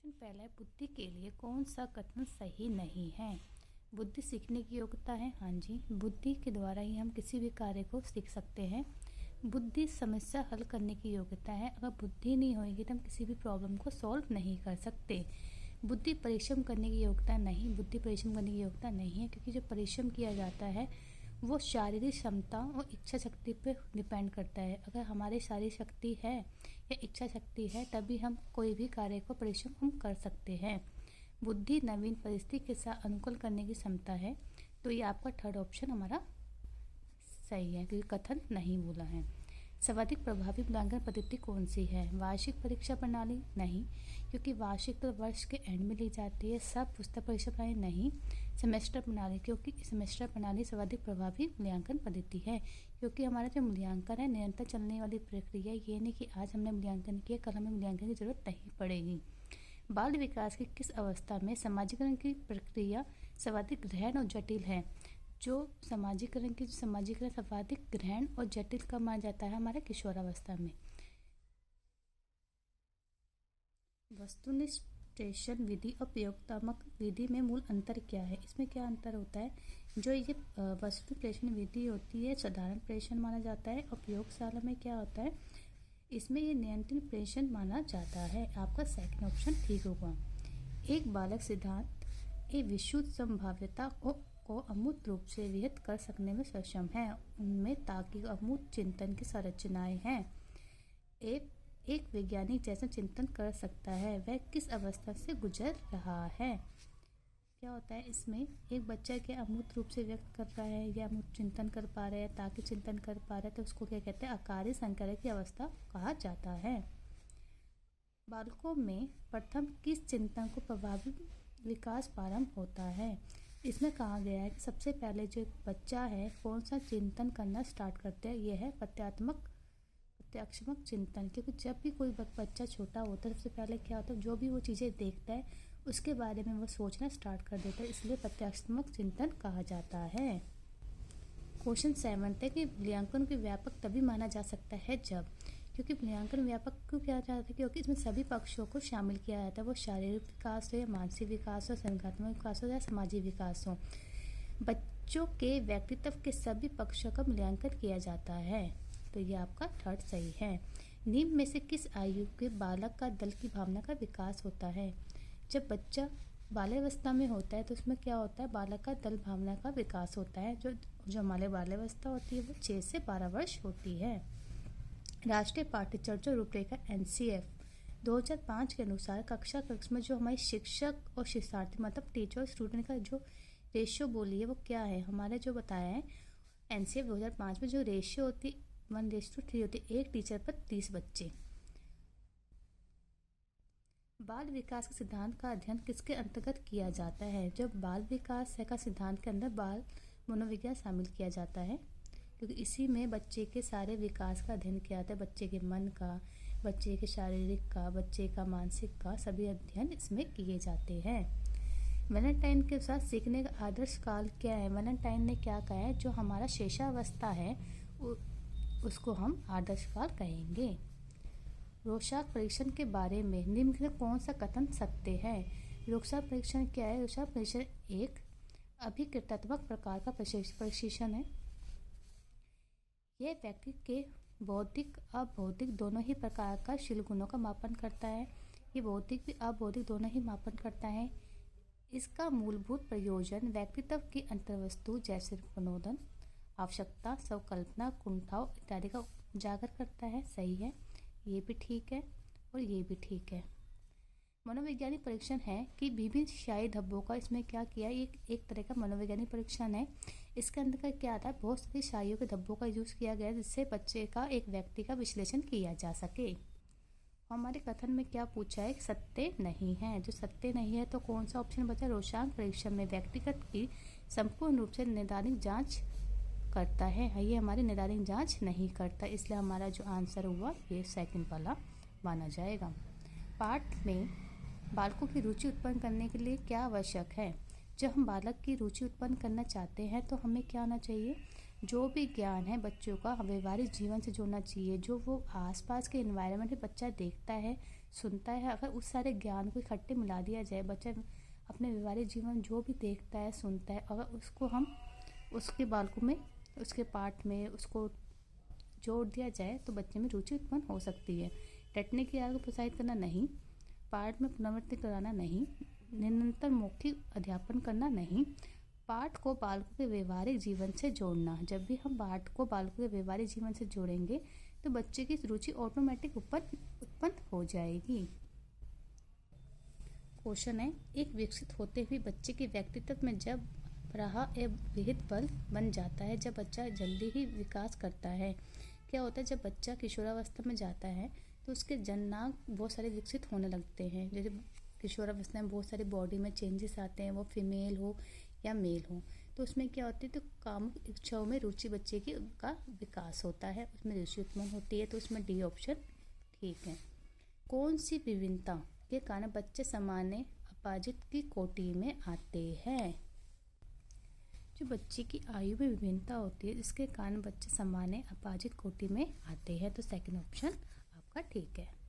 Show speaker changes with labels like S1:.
S1: Question पहला है, बुद्धि के लिए कौन सा कथन सही नहीं है। बुद्धि सीखने की योग्यता है। हाँ जी, बुद्धि के द्वारा ही हम किसी भी कार्य को सीख सकते हैं। बुद्धि समस्या हल करने की योग्यता है। अगर बुद्धि नहीं होगी तो हम किसी भी प्रॉब्लम को सॉल्व नहीं कर सकते। बुद्धि परिश्रम करने की योग्यता नहीं, बुद्धि परिश्रम करने की योग्यता नहीं है, क्योंकि जो परिश्रम किया जाता है वो शारीरिक क्षमता और इच्छा शक्ति पर डिपेंड करता है। अगर हमारी शारीरिक शक्ति है या इच्छा शक्ति है तभी हम कोई भी कार्य को परिश्रम हम कर सकते हैं। बुद्धि नवीन परिस्थिति के साथ अनुकूल करने की क्षमता है। तो ये आपका थर्ड ऑप्शन हमारा सही है, क्योंकि कथन नहीं बोला है। सर्वाधिक प्रभावी मूल्यांकन पद्धति कौन सी है। वार्षिक परीक्षा प्रणाली नहीं, क्योंकि वार्षिक तो वर्ष के एंड में ली जाती है। सब पुस्तक परीक्षा प्रणाली नहीं। सेमेस्टर प्रणाली, क्योंकि सेमेस्टर प्रणाली सर्वाधिक प्रभावी मूल्यांकन पद्धति है, क्योंकि हमारा जो मूल्यांकन है निरंतर चलने वाली प्रक्रिया। ये नहीं कि आज हमने मूल्यांकन किया कल हमें मूल्यांकन की जरूरत नहीं पड़ेगी। बाल विकास की किस अवस्था में सामाजिकरण की प्रक्रिया सर्वाधिक गहन और जटिल है। जो सामाजिकरण सर्वाधिक गहन और जटिल कब माना जाता है, हमारे किशोरावस्था में। वस्तुनिष्ठ विधि और प्रयोगात्मक विधि में मूल अंतर क्या है। इसमें क्या अंतर होता है, जो ये वस्तु प्रेषण विधि होती है साधारण प्रेषण माना जाता है, और प्रयोगशाला में क्या होता है, इसमें ये नियंत्रित प्रेषण माना जाता है। आपका सेकंड ऑप्शन ठीक होगा। एक बालक सिद्धांत एक विशुद्ध संभाव्यता को अमूर्त रूप से विहित कर सकने में सक्षम है। उनमें ताकि अमूर्त चिंतन की संरचनाएं हैं। एक वैज्ञानिक जैसा चिंतन कर सकता है, वह किस अवस्था से गुजर रहा है। क्या होता है इसमें, एक बच्चा क्या अमूर्त रूप से व्यक्त कर रहा है या अमूर्त चिंतन कर पा रहा है, ताकि चिंतन कर पा रहा है, तो उसको क्या कहते हैं, अकार्य संकल्प की अवस्था कहा जाता है। बालकों में प्रथम किस चिंतन को प्रभावी विकास प्रारंभ होता है। इसमें कहा गया है कि सबसे पहले जो बच्चा है कौन सा चिंतन करना स्टार्ट करते हैं, यह है प्रत्यात्मक चिंतन। क्योंकि जब भी कोई बच्चा छोटा होता है सबसे पहले क्या होता है, जो भी वो चीज़ें देखता है उसके बारे में वो सोचना स्टार्ट कर देता है, इसलिए प्रत्यात्मक चिंतन कहा जाता है। क्वेश्चन 7 है कि मूल्यांकन को व्यापक तभी माना जा सकता है जब, क्योंकि मूल्यांकन व्यापक क्यों किया जाता है, क्योंकि इसमें सभी पक्षों को शामिल किया जाता है। वो शारीरिक विकास हो या मानसिक विकास हो, संज्ञानात्मक विकास हो या सामाजिक विकास हो, बच्चों के व्यक्तित्व के सभी पक्षों का मूल्यांकन किया जाता है। तो ये आपका थर्ड सही है। निम्न में से किस आयु के बालक का दल की भावना का विकास होता है। जब बच्चा बाल्यावस्था में होता है तो उसमें क्या होता है, बालक का दल भावना का विकास होता है। जो हमारे बाल्यावस्था होती है वो 6 से 12 वर्ष होती है। राष्ट्रीय पाठ्यचर्या रूपरेखा NCF 2005 के अनुसार कक्षा में जो हमारे शिक्षक और शिक्षार्थी मतलब टीचर और स्टूडेंट का जो रेशियो बोली है वो क्या है, हमारे जो बताया है NCF 2005 में जो रेशियो होती 1:3 होती, एक टीचर पर 30 बच्चे। बाल विकास के सिद्धांत का अध्ययन किसके अंतर्गत किया जाता है। जब बाल विकास का सिद्धांत के अंदर बाल मनोविज्ञान शामिल किया जाता है, क्योंकि इसी में बच्चे के सारे विकास का अध्ययन किया जाता है। बच्चे के मन का, बच्चे के शारीरिक का, बच्चे का मानसिक का, सभी अध्ययन इसमें किए जाते हैं। वैलेंटाइन के साथ सीखने का आदर्श काल क्या है। वैलेंटाइन ने क्या कहा है, जो हमारा शेषावस्था है उसको हम आदर्श काल कहेंगे। रोशाक परीक्षण के बारे में निम्न में कौन सा कथन सत्य है। रोशाक परीक्षण क्या है। रोशाक परीक्षण एक अभिकृतात्मक प्रकार का प्रशिक्षण है। यह व्यक्ति के बौद्धिक अबौद्धिक दोनों ही प्रकार का शील गुणों का मापन करता है। ये बौद्धिक भी अबौद्धिक दोनों ही मापन करता है। इसका मूलभूत प्रयोजन व्यक्तित्व की अंतर्वस्तु जैसे प्रनोदन, आवश्यकता, स्वकल्पना, कुंठाव इत्यादि का उजागर करता है। सही है, ये भी ठीक है और ये भी ठीक है। मनोवैज्ञानिक परीक्षण है कि विभिन्न शाही धब्बों का इसमें क्या किया, एक तरह का मनोवैज्ञानिक परीक्षण है। इसके अंदर का क्या आता है, बहुत सारी शाहियों के धब्बों का यूज किया गया जिससे बच्चे का एक व्यक्ति का विश्लेषण किया जा सके। हमारे कथन में क्या पूछा है, सत्य नहीं है। जो सत्य नहीं है तो कौन सा ऑप्शन बचा, रोशांक परीक्षण में व्यक्तिगत की संपूर्ण रूप से नैदानिक जांच करता है, ये हमारी नैदानिक जांच नहीं करता, इसलिए हमारा जो आंसर हुआ ये सेकंड वाला माना जाएगा। पाठ में बालकों की रुचि उत्पन्न करने के लिए क्या आवश्यक है। जब हम बालक की रुचि उत्पन्न करना चाहते हैं तो हमें क्या होना चाहिए, जो भी ज्ञान है बच्चों का व्यवहारिक जीवन से जोड़ना चाहिए। जो वो आसपास के एनवायरनमेंट में बच्चा देखता है, सुनता है, अगर उस सारे ज्ञान को इकट्ठे मिला दिया जाए, बच्चा अपने व्यवहारिक जीवन जो भी देखता है सुनता है, अगर उसको हम उसके बालकों में उसके पाठ में उसको जोड़ दिया जाए तो बच्चे में रुचि उत्पन्न हो सकती है। रटने की आदत को प्रोत्साहित करना नहीं, पाठ में पुनरावृत्ति कराना नहीं, निरंतर मौखिक अध्यापन करना नहीं, पाठ को बालकों के व्यवहारिक जीवन से जोड़ना। जब भी हम पाठ को बालकों के व्यवहारिक जीवन से जोड़ेंगे तो बच्चे की रुचि ऑटोमेटिक उत्पन्न हो जाएगी। क्वेश्चन है, एक विकसित होते हुए बच्चे के व्यक्तित्व में जब रहा एक विहित बल बन जाता है, जब बच्चा जल्दी ही विकास करता है। क्या होता है, जब बच्चा किशोरावस्था में जाता है तो उसके जननांग बहुत सारे विकसित होने लगते हैं। जैसे किशोरावस्था में बहुत सारे बॉडी में चेंजेस आते हैं, वो फीमेल हो या मेल हो, तो उसमें क्या होती है, तो कामुक इच्छाओं में रुचि बच्चे की का विकास होता है, उसमें रुचि उत्पन्न होती है, तो उसमें डी ऑप्शन ठीक है। कौन सी विभिन्नता के कारण बच्चे सामान्य अपाजित की कोटि में आते हैं? जो बच्चे की आयु में विभिन्नता होती है जिसके कारण बच्चे सामान्य अपाजित कोटि में आते हैं, तो सेकंड ऑप्शन आपका ठीक है।